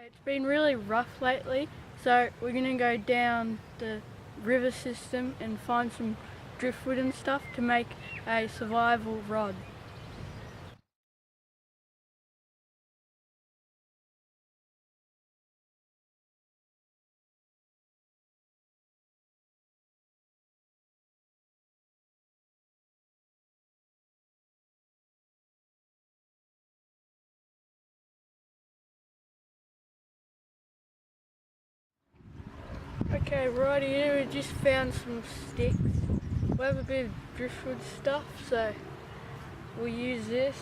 It's been really rough lately, so we're going to go down the river system and find some driftwood and stuff to make a survival rod. Okay, right here we just found some sticks. We have a bit of driftwood stuff, so we'll use this.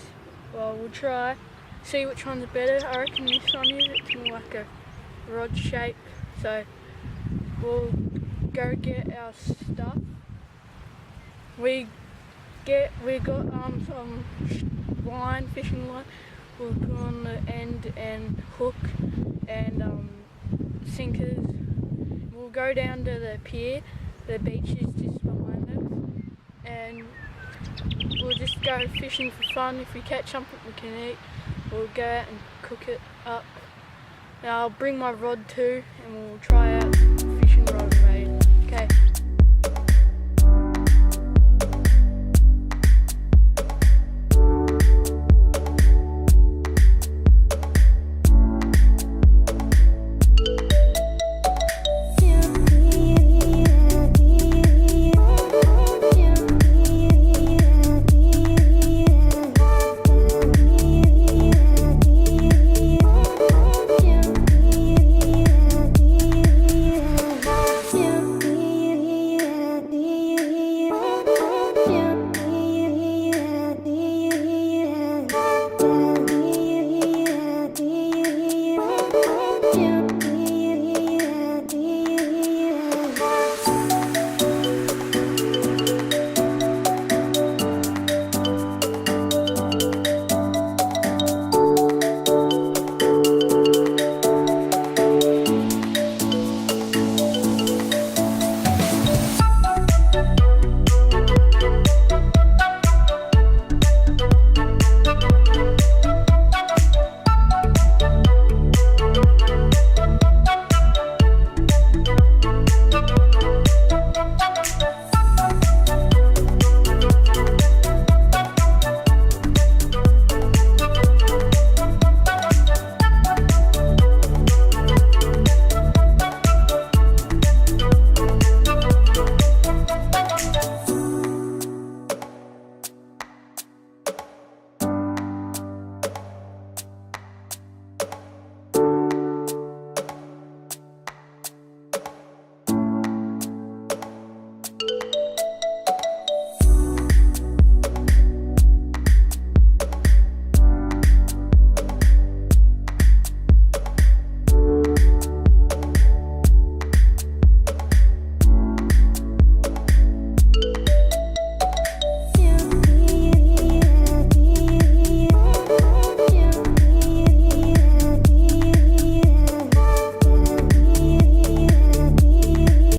Well, we'll try, see which one's better. I reckon this one is. It's more like a rod shape. So we'll go get our stuff. We got some line, fishing line. We'll put on the end and hook and sinkers. We'll go down to the pier. The beach is just behind us, and we'll just go fishing for fun. If we catch something we can eat, we'll go out and cook it up. Now I'll bring my rod too, and we'll try out fishing rod.